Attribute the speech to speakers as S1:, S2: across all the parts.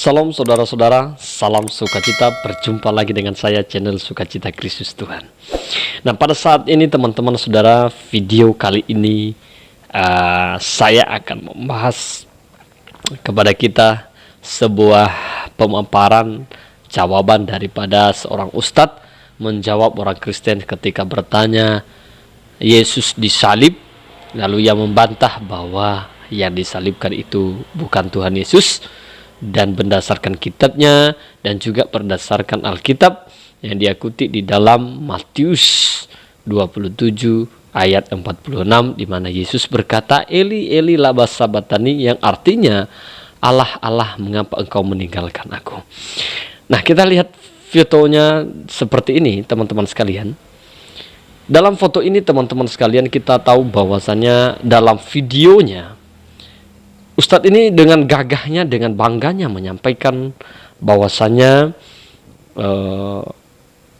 S1: Salam saudara-saudara, salam sukacita. Berjumpa lagi dengan saya, channel Sukacita Kristus Tuhan. Nah, pada saat ini teman-teman saudara, video kali ini saya akan membahas kepada kita sebuah pemaparan jawaban daripada seorang ustadz menjawab orang Kristen ketika bertanya Yesus disalib, lalu ia membantah bahwa yang disalibkan itu bukan Tuhan Yesus, dan berdasarkan kitabnya dan juga berdasarkan Alkitab yang dia kutip di dalam Matius 27 ayat 46, di mana Yesus berkata, Eli Eli lama sabachthani, yang artinya, Allah Allah, mengapa engkau meninggalkan aku. Nah, kita lihat fotonya seperti ini teman-teman sekalian. Dalam foto ini teman-teman sekalian, kita tahu bahwasannya dalam videonya Ustadz ini dengan gagahnya, dengan bangganya menyampaikan bahwasannya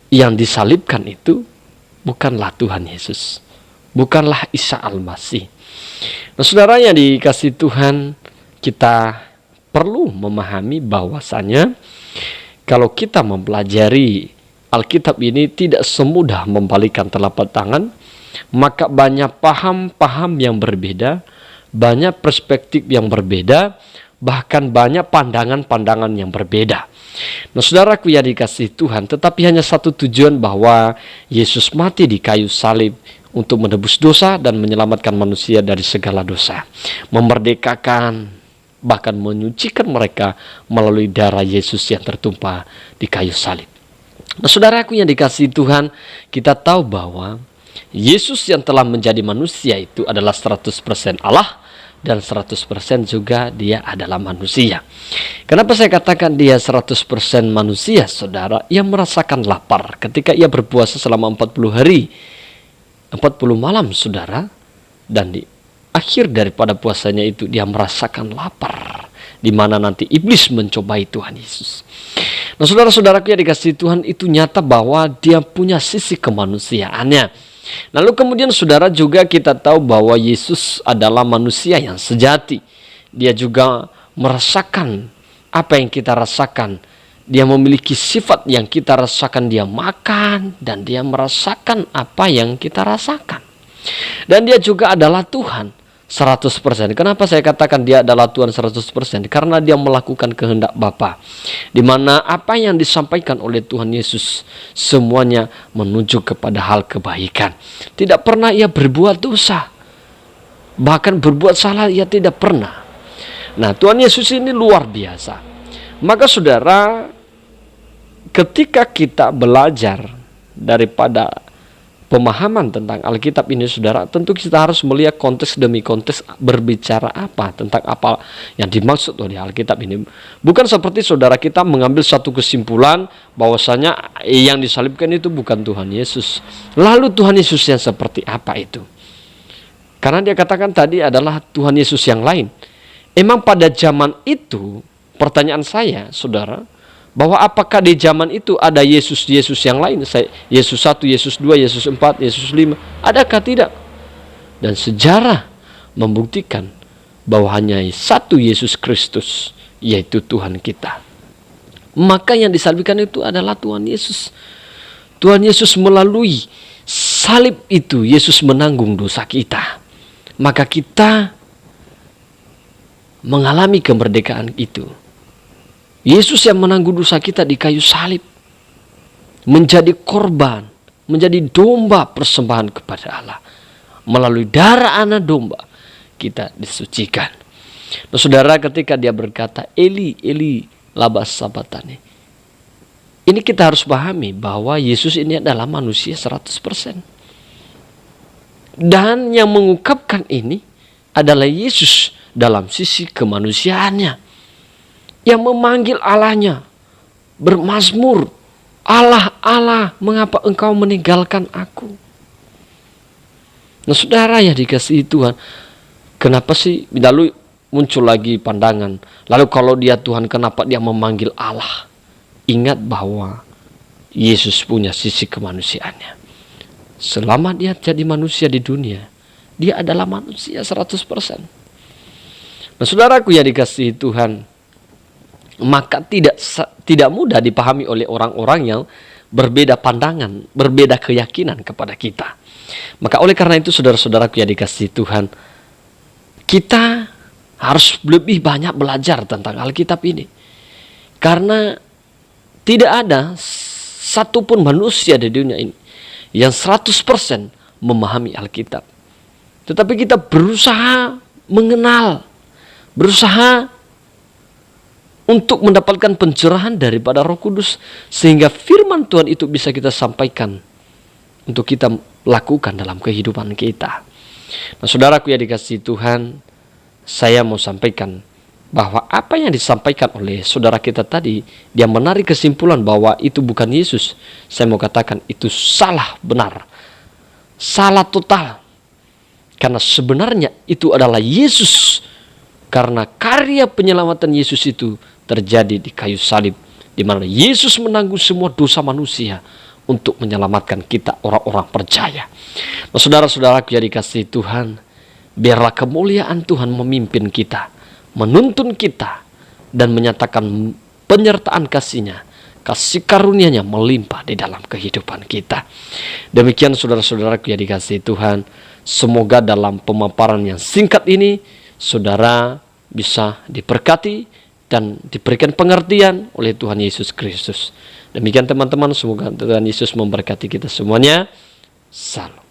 S1: yang disalibkan itu bukanlah Tuhan Yesus, bukanlah Isa Al-Masih. Nah, saudara yang dikasih Tuhan, kita perlu memahami bahwasannya kalau kita mempelajari Alkitab ini tidak semudah membalikkan telapak tangan, maka banyak paham-paham yang berbeda, banyak perspektif yang berbeda, bahkan banyak pandangan-pandangan yang berbeda. Nah, saudaraku yang dikasih Tuhan, tetapi hanya satu tujuan, bahwa Yesus mati di kayu salib untuk menebus dosa dan menyelamatkan manusia dari segala dosa, memerdekakan, bahkan menyucikan mereka melalui darah Yesus yang tertumpah di kayu salib. Nah, saudaraku yang dikasih Tuhan, kita tahu bahwa Yesus yang telah menjadi manusia itu adalah 100% Allah dan 100% juga dia adalah manusia. Kenapa saya katakan dia 100% manusia, saudara? Ia merasakan lapar ketika ia berpuasa selama 40 hari, 40 malam, saudara. Dan di akhir daripada puasanya itu dia merasakan lapar, di mana nanti iblis mencobai Tuhan Yesus. Nah, saudara-saudaraku yang dikasihi Tuhan, itu nyata bahwa dia punya sisi kemanusiaannya. Lalu kemudian saudara, juga kita tahu bahwa Yesus adalah manusia yang sejati. Dia juga merasakan apa yang kita rasakan. Dia memiliki sifat yang kita rasakan, dia makan dan dia merasakan apa yang kita rasakan. Dan dia juga adalah Tuhan 100%. Kenapa saya katakan dia adalah Tuhan 100%? Karena dia melakukan kehendak Bapa, di mana apa yang disampaikan oleh Tuhan Yesus semuanya menuju kepada hal kebaikan. Tidak pernah ia berbuat dosa, bahkan berbuat salah ia tidak pernah. Nah, Tuhan Yesus ini luar biasa. Maka saudara, ketika kita belajar daripada pemahaman tentang Alkitab ini, saudara, tentu kita harus melihat konteks demi konteks berbicara apa, tentang apa yang dimaksud oleh Alkitab ini. Bukan seperti saudara kita mengambil satu kesimpulan bahwasanya yang disalibkan itu bukan Tuhan Yesus. Lalu Tuhan Yesus yang seperti apa itu? Karena dia katakan tadi adalah Tuhan Yesus yang lain. Emang pada zaman itu, pertanyaan saya, saudara, bahwa apakah di zaman itu ada Yesus-Yesus yang lain? Yesus 1, Yesus 2, Yesus 4, Yesus 5. Adakah tidak? Dan sejarah membuktikan bahwa hanya satu Yesus Kristus, yaitu Tuhan kita. Maka yang disalibkan itu adalah Tuhan Yesus. Tuhan Yesus melalui salib itu, Yesus menanggung dosa kita. Maka kita mengalami kemerdekaan itu. Yesus yang menanggung dosa kita di kayu salib, menjadi korban, menjadi domba persembahan kepada Allah. Melalui darah anak domba kita disucikan. Nah, saudara, ketika dia berkata Eli Eli lama sabachthani, ini kita harus pahami bahwa Yesus ini adalah manusia 100%. Dan yang mengungkapkan ini adalah Yesus dalam sisi kemanusiaannya, yang memanggil Allahnya, bermazmur, Allah Allah, mengapa engkau meninggalkan aku. Nah, saudara yang dikasihi Tuhan, kenapa sih lalu muncul lagi pandangan, lalu kalau dia Tuhan, kenapa dia memanggil Allah? Ingat bahwa Yesus punya sisi kemanusiaannya. Selama dia jadi manusia di dunia, dia adalah manusia 100%. Nah, saudaraku yang dikasihi Tuhan, maka tidak mudah dipahami oleh orang-orang yang berbeda pandangan, berbeda keyakinan kepada kita. Maka oleh karena itu saudara-saudaraku yang dikasihi Tuhan, kita harus lebih banyak belajar tentang Alkitab ini. Karena tidak ada satupun manusia di dunia ini yang 100% memahami Alkitab. Tetapi kita berusaha mengenal, berusaha untuk mendapatkan pencerahan daripada Roh Kudus, sehingga firman Tuhan itu bisa kita sampaikan untuk kita lakukan dalam kehidupan kita. Nah, saudaraku yang dikasihi Tuhan, saya mau sampaikan bahwa apa yang disampaikan oleh saudara kita tadi, dia menarik kesimpulan bahwa itu bukan Yesus. Saya mau katakan itu salah benar, salah total. Karena sebenarnya itu adalah Yesus. Karena karya penyelamatan Yesus itu terjadi di kayu salib, di mana Yesus menanggung semua dosa manusia untuk menyelamatkan kita orang-orang percaya. Nah, saudara-saudaraku yang dikasihi Tuhan, biarlah kemuliaan Tuhan memimpin kita, menuntun kita, dan menyatakan penyertaan kasih-Nya, kasih karunia-Nya melimpah di dalam kehidupan kita. Demikian saudara-saudaraku yang dikasihi Tuhan, semoga dalam pemaparan yang singkat ini, saudara bisa diberkati dan diberikan pengertian oleh Tuhan Yesus Kristus. Demikian teman-teman, semoga Tuhan Yesus memberkati kita semuanya. Salam.